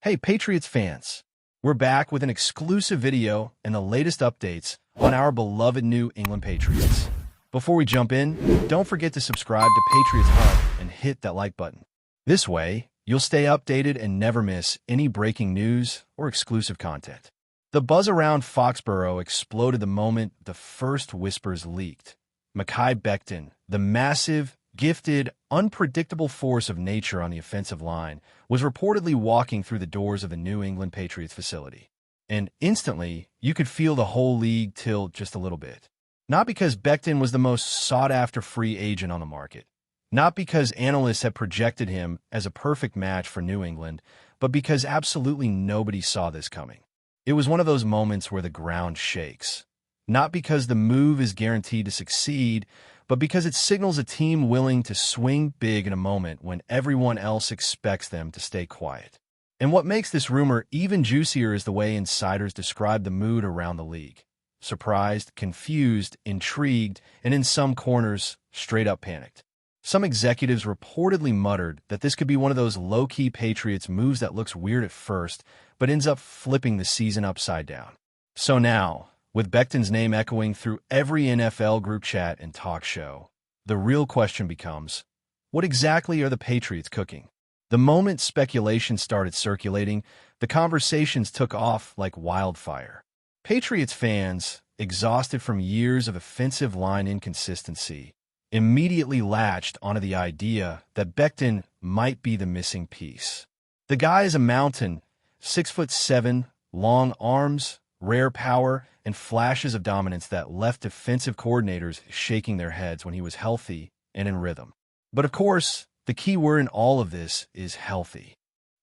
Hey, Patriots fans! We're back with an exclusive video and the latest updates on our beloved New England Patriots. Before we jump in, don't forget to subscribe to Patriots Hub and hit that like button. This way, you'll stay updated and never miss any breaking news or exclusive content. The buzz around Foxborough exploded the moment the first whispers leaked. Mekhi Becton, the massive, gifted, unpredictable force of nature on the offensive line, was reportedly walking through the doors of the New England Patriots facility. And instantly, you could feel the whole league tilt just a little bit. Not because Becton was the most sought-after free agent on the market. Not because analysts had projected him as a perfect match for New England, but because absolutely nobody saw this coming. It was one of those moments where the ground shakes. Not because the move is guaranteed to succeed, but because it signals a team willing to swing big in a moment when everyone else expects them to stay quiet. And what makes this rumor even juicier is the way insiders describe the mood around the league. Surprised, confused, intrigued, and in some corners, straight-up panicked. Some executives reportedly muttered that this could be one of those low-key Patriots moves that looks weird at first, but ends up flipping the season upside down. So now, with Becton's name echoing through every NFL group chat and talk show, the real question becomes, what exactly are the Patriots cooking? The moment speculation started circulating, the conversations took off like wildfire. Patriots fans, exhausted from years of offensive line inconsistency, immediately latched onto the idea that Becton might be the missing piece. The guy is a mountain, 6'7", long arms, rare power, and flashes of dominance that left defensive coordinators shaking their heads when he was healthy and in rhythm. But of course, the key word in all of this is healthy.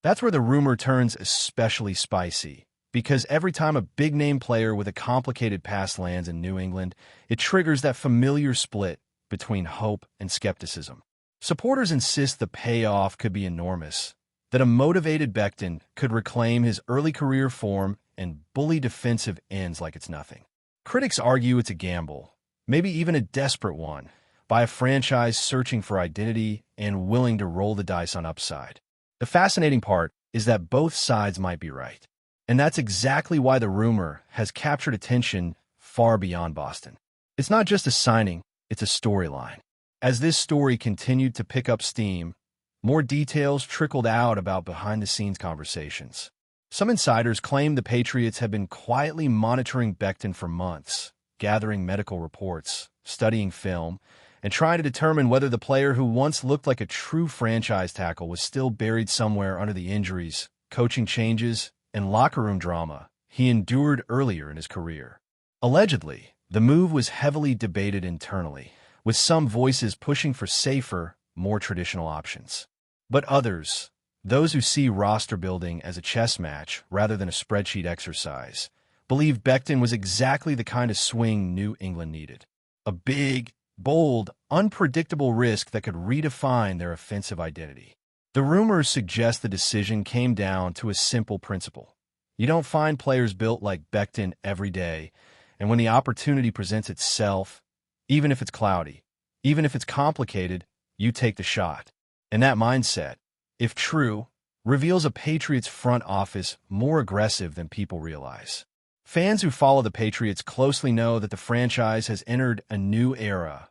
That's where the rumor turns especially spicy, because every time a big-name player with a complicated past lands in New England, it triggers that familiar split between hope and skepticism. Supporters insist the payoff could be enormous, that a motivated Becton could reclaim his early career form and bully defensive ends like it's nothing. Critics argue it's a gamble, maybe even a desperate one, by a franchise searching for identity and willing to roll the dice on upside. The fascinating part is that both sides might be right. And that's exactly why the rumor has captured attention far beyond Boston. It's not just a signing, it's a storyline. As this story continued to pick up steam, more details trickled out about behind-the-scenes conversations. Some insiders claimed the Patriots had been quietly monitoring Becton for months, gathering medical reports, studying film, and trying to determine whether the player who once looked like a true franchise tackle was still buried somewhere under the injuries, coaching changes, and locker room drama he endured earlier in his career. Allegedly, the move was heavily debated internally, with some voices pushing for safer, more traditional options. But others, those who see roster building as a chess match rather than a spreadsheet exercise, believe Becton was exactly the kind of swing New England needed. A big, bold, unpredictable risk that could redefine their offensive identity. The rumors suggest the decision came down to a simple principle. You don't find players built like Becton every day, and when the opportunity presents itself, even if it's cloudy, even if it's complicated, you take the shot. And that mindset, if true, reveals a Patriots front office more aggressive than people realize. Fans who follow the Patriots closely know that the franchise has entered a new era,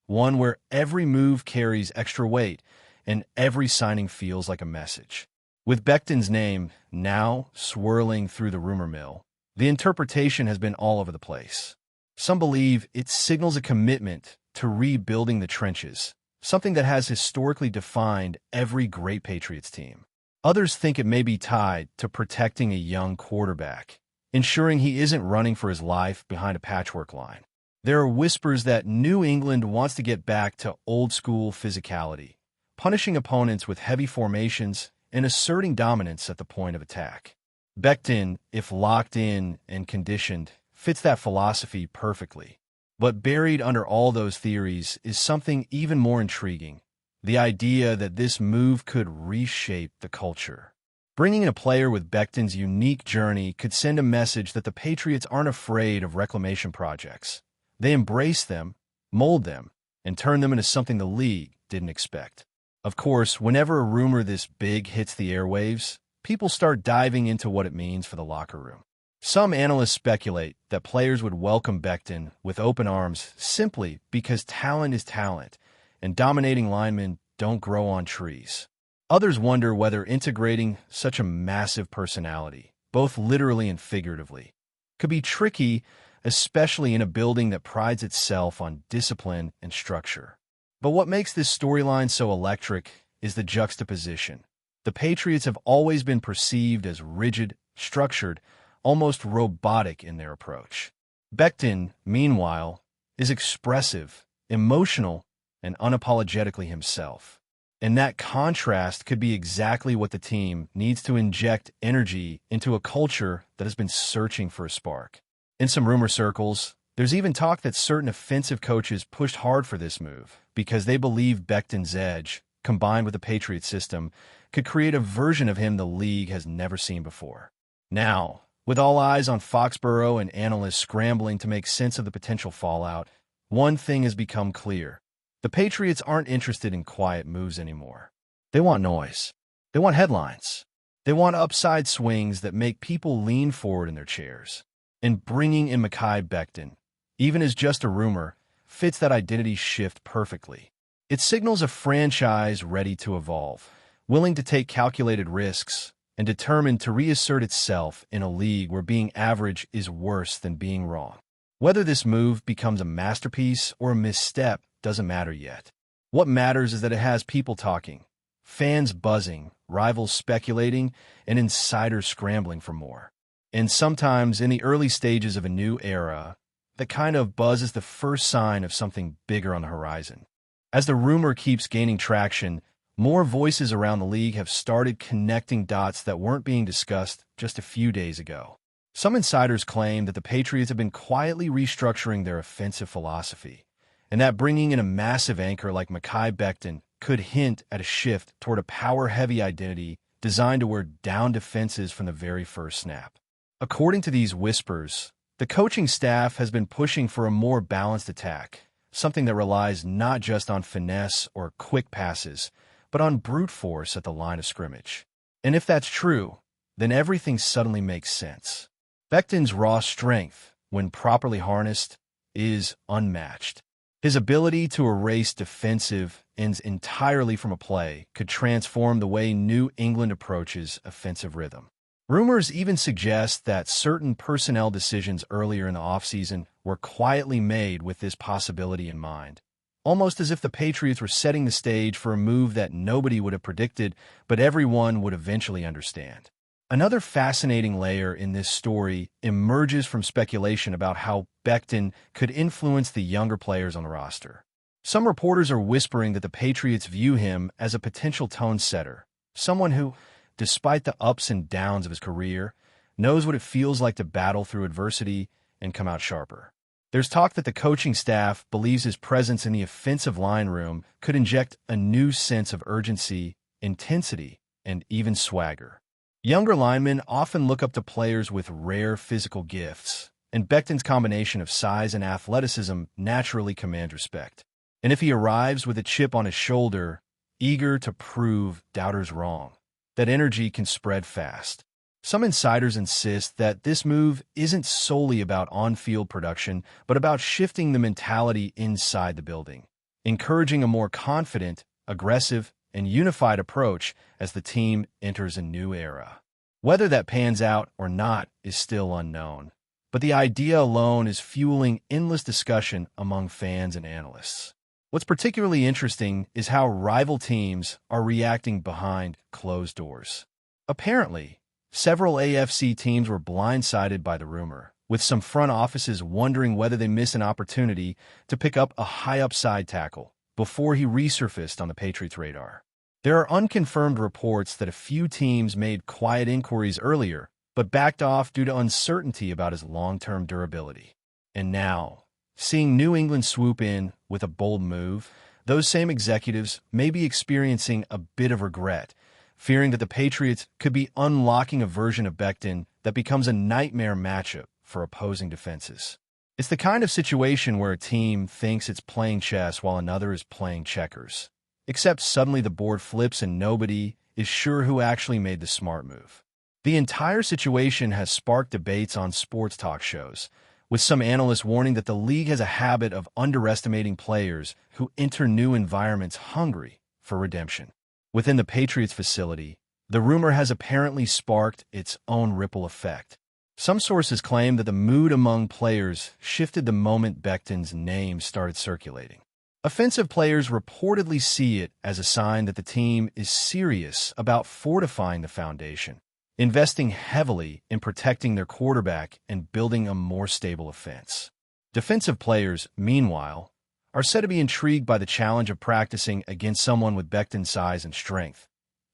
one where every move carries extra weight and every signing feels like a message. With Becton's name now swirling through the rumor mill, the interpretation has been all over the place. Some believe it signals a commitment to rebuilding the trenches, something that has historically defined every great Patriots team. Others think it may be tied to protecting a young quarterback, ensuring he isn't running for his life behind a patchwork line. There are whispers that New England wants to get back to old-school physicality, punishing opponents with heavy formations and asserting dominance at the point of attack. Becton, if locked in and conditioned, fits that philosophy perfectly. But buried under all those theories is something even more intriguing, the idea that this move could reshape the culture. Bringing in a player with Becton's unique journey could send a message that the Patriots aren't afraid of reclamation projects. They embrace them, mold them, and turn them into something the league didn't expect. Of course, whenever a rumor this big hits the airwaves, people start diving into what it means for the locker room. Some analysts speculate that players would welcome Becton with open arms simply because talent is talent, and dominating linemen don't grow on trees. Others wonder whether integrating such a massive personality, both literally and figuratively, could be tricky, especially in a building that prides itself on discipline and structure. But what makes this storyline so electric is the juxtaposition. The Patriots have always been perceived as rigid, structured, almost robotic in their approach. Becton, meanwhile, is expressive, emotional, and unapologetically himself. And that contrast could be exactly what the team needs to inject energy into a culture that has been searching for a spark. In some rumor circles, there's even talk that certain offensive coaches pushed hard for this move because they believe Becton's edge, combined with the Patriot system, could create a version of him the league has never seen before. Now, with all eyes on Foxborough and analysts scrambling to make sense of the potential fallout, one thing has become clear. The Patriots aren't interested in quiet moves anymore. They want noise. They want headlines. They want upside swings that make people lean forward in their chairs. And bringing in Mekhi Becton, even as just a rumor, fits that identity shift perfectly. It signals a franchise ready to evolve, willing to take calculated risks, and determined to reassert itself in a league where being average is worse than being wrong. Whether this move becomes a masterpiece or a misstep doesn't matter yet. What matters is that it has people talking, fans buzzing, rivals speculating, and insiders scrambling for more. And sometimes, in the early stages of a new era, that kind of buzz is the first sign of something bigger on the horizon. As the rumor keeps gaining traction, more voices around the league have started connecting dots that weren't being discussed just a few days ago. Some insiders claim that the Patriots have been quietly restructuring their offensive philosophy, and that bringing in a massive anchor like Mekhi Becton could hint at a shift toward a power-heavy identity designed to wear down defenses from the very first snap. According to these whispers, the coaching staff has been pushing for a more balanced attack, something that relies not just on finesse or quick passes, but on brute force at the line of scrimmage. And if that's true, then everything suddenly makes sense. Becton's raw strength, when properly harnessed, is unmatched. His ability to erase defensive ends entirely from a play could transform the way New England approaches offensive rhythm. Rumors even suggest that certain personnel decisions earlier in the offseason were quietly made with this possibility in mind, almost as if the Patriots were setting the stage for a move that nobody would have predicted, but everyone would eventually understand. Another fascinating layer in this story emerges from speculation about how Becton could influence the younger players on the roster. Some reporters are whispering that the Patriots view him as a potential tone setter, someone who, despite the ups and downs of his career, knows what it feels like to battle through adversity and come out sharper. There's talk that the coaching staff believes his presence in the offensive line room could inject a new sense of urgency, intensity, and even swagger. Younger linemen often look up to players with rare physical gifts, and Becton's combination of size and athleticism naturally commands respect. And if he arrives with a chip on his shoulder, eager to prove doubters wrong, that energy can spread fast. Some insiders insist that this move isn't solely about on-field production, but about shifting the mentality inside the building, encouraging a more confident, aggressive, and unified approach as the team enters a new era. Whether that pans out or not is still unknown, but the idea alone is fueling endless discussion among fans and analysts. What's particularly interesting is how rival teams are reacting behind closed doors. Apparently, several AFC teams were blindsided by the rumor, with some front offices wondering whether they missed an opportunity to pick up a high-upside tackle before he resurfaced on the Patriots' radar. There are unconfirmed reports that a few teams made quiet inquiries earlier, but backed off due to uncertainty about his long-term durability. And now, seeing New England swoop in with a bold move, those same executives may be experiencing a bit of regret, fearing that the Patriots could be unlocking a version of Becton that becomes a nightmare matchup for opposing defenses. It's the kind of situation where a team thinks it's playing chess while another is playing checkers. Except suddenly the board flips and nobody, is sure who actually made the smart move. The entire situation has sparked debates on sports talk shows, with some analysts warning that the league has a habit of underestimating players who enter new environments hungry for redemption. Within the Patriots facility, the rumor has apparently sparked its own ripple effect. Some sources claim that the mood among players shifted the moment Becton's name started circulating. Offensive players reportedly see it as a sign that the team is serious about fortifying the foundation, investing heavily in protecting their quarterback and building a more stable offense. Defensive players, meanwhile, are said to be intrigued by the challenge of practicing against someone with Becton's size and strength,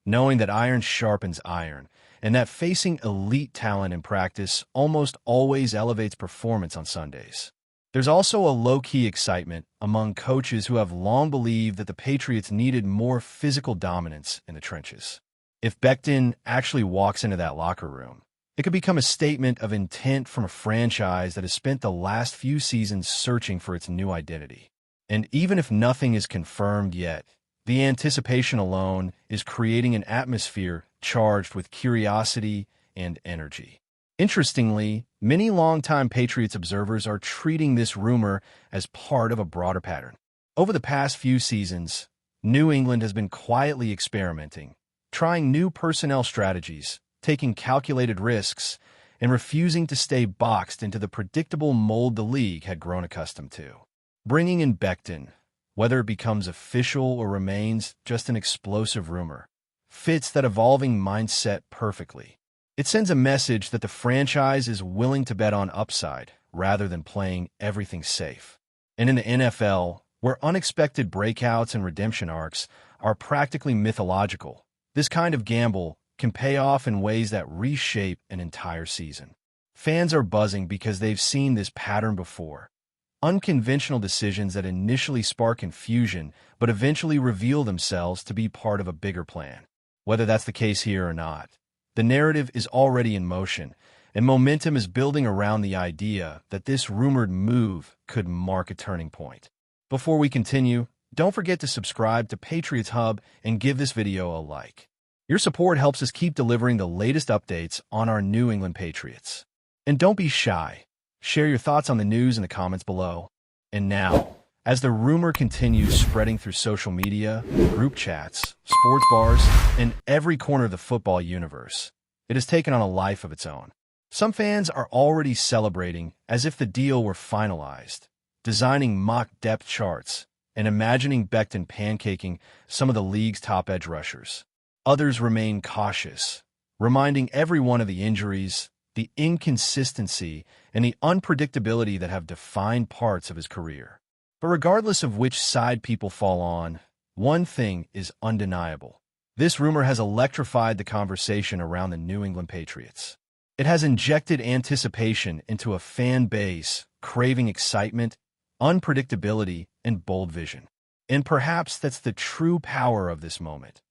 knowing that iron sharpens iron, and that facing elite talent in practice almost always elevates performance on Sundays. There's also a low-key excitement among coaches who have long believed that the Patriots needed more physical dominance in the trenches. If Becton actually walks into that locker room, it could become a statement of intent from a franchise that has spent the last few seasons searching for its new identity. And even if nothing is confirmed yet, the anticipation alone is creating an atmosphere charged with curiosity and energy. Interestingly, many longtime Patriots observers are treating this rumor as part of a broader pattern. Over the past few seasons, New England has been quietly experimenting, trying new personnel strategies, taking calculated risks, and refusing to stay boxed into the predictable mold the league had grown accustomed to. Bringing in Becton, whether it becomes official or remains just an explosive rumor, fits that evolving mindset perfectly. It sends a message that the franchise is willing to bet on upside rather than playing everything safe. And in the NFL, where unexpected breakouts and redemption arcs are practically mythological, this kind of gamble can pay off in ways that reshape an entire season. Fans are buzzing because they've seen this pattern before. Unconventional decisions that initially spark confusion but eventually reveal themselves to be part of a bigger plan. Whether that's the case here or not, the narrative is already in motion, and momentum is building around the idea that this rumored move could mark a turning point. Before we continue, don't forget to subscribe to Patriots Hub and give this video a like. Your support helps us keep delivering the latest updates on our New England Patriots. And don't be shy. Share your thoughts on the news in the comments below. And now, as the rumor continues spreading through social media, group chats, sports bars, and every corner of the football universe, it has taken on a life of its own. Some fans are already celebrating as if the deal were finalized, designing mock depth charts and imagining Becton pancaking some of the league's top edge rushers. Others remain cautious, reminding everyone of the injuries, the inconsistency, and the unpredictability that have defined parts of his career. But regardless of which side people fall on, one thing is undeniable. This rumor has electrified the conversation around the New England Patriots. It has injected anticipation into a fan base craving excitement, unpredictability, and bold vision. And perhaps that's the true power of this moment.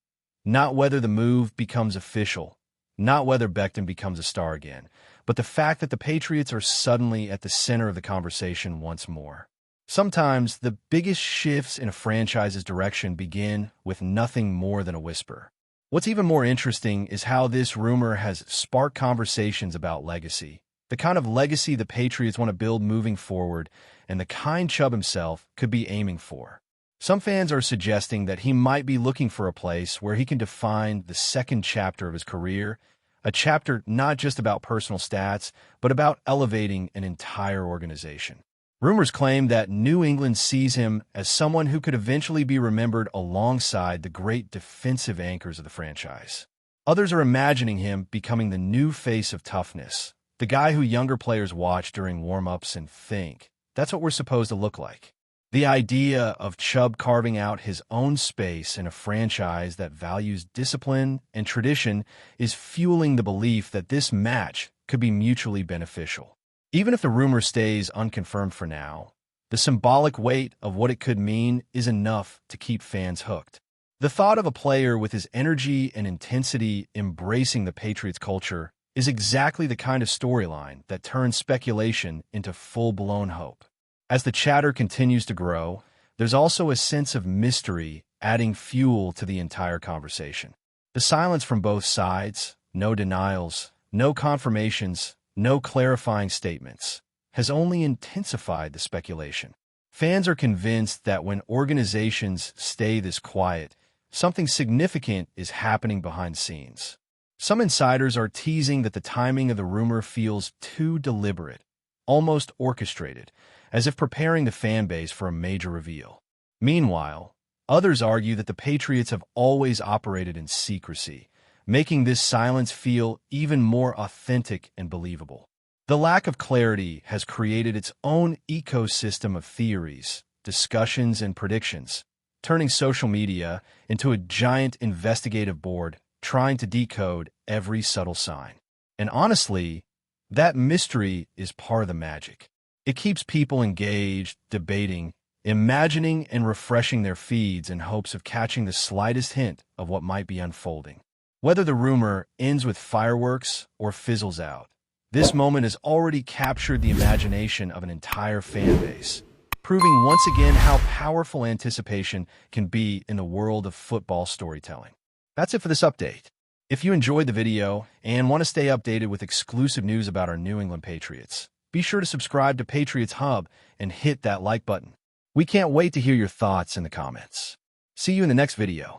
Not whether the move becomes official, not whether Becton becomes a star again, but the fact that the Patriots are suddenly at the center of the conversation once more. Sometimes the biggest shifts in a franchise's direction begin with nothing more than a whisper. What's even more interesting is how this rumor has sparked conversations about legacy, the kind of legacy the Patriots want to build moving forward, and the kind Chubb himself could be aiming for. Some fans are suggesting that he might be looking for a place where he can define the second chapter of his career, a chapter not just about personal stats, but about elevating an entire organization. Rumors claim that New England sees him as someone who could eventually be remembered alongside the great defensive anchors of the franchise. Others are imagining him becoming the new face of toughness, the guy who younger players watch during warm-ups and think, that's what we're supposed to look like. The idea of Chubb carving out his own space in a franchise that values discipline and tradition is fueling the belief that this match could be mutually beneficial. Even if the rumor stays unconfirmed for now, the symbolic weight of what it could mean is enough to keep fans hooked. The thought of a player with his energy and intensity embracing the Patriots culture is exactly the kind of storyline that turns speculation into full-blown hope. As the chatter continues to grow, there's also a sense of mystery adding fuel to the entire conversation. The silence from both sides, no denials, no confirmations, no clarifying statements, has only intensified the speculation. Fans are convinced that when organizations stay this quiet, something significant is happening behind the scenes. Some insiders are teasing that the timing of the rumor feels too deliberate, almost orchestrated, as if preparing the fan base for a major reveal. Meanwhile, others argue that the Patriots have always operated in secrecy, making this silence feel even more authentic and believable. The lack of clarity has created its own ecosystem of theories, discussions, and predictions, turning social media into a giant investigative board trying to decode every subtle sign. And honestly, that mystery is part of the magic. It keeps people engaged, debating, imagining, and refreshing their feeds in hopes of catching the slightest hint of what might be unfolding. Whether the rumor ends with fireworks or fizzles out, this moment has already captured the imagination of an entire fan base, proving once again how powerful anticipation can be in the world of football storytelling. That's it for this update. If you enjoyed the video and want to stay updated with exclusive news about our New England Patriots, be sure to subscribe to Patriots Hub and hit that like button. We can't wait to hear your thoughts in the comments. See you in the next video.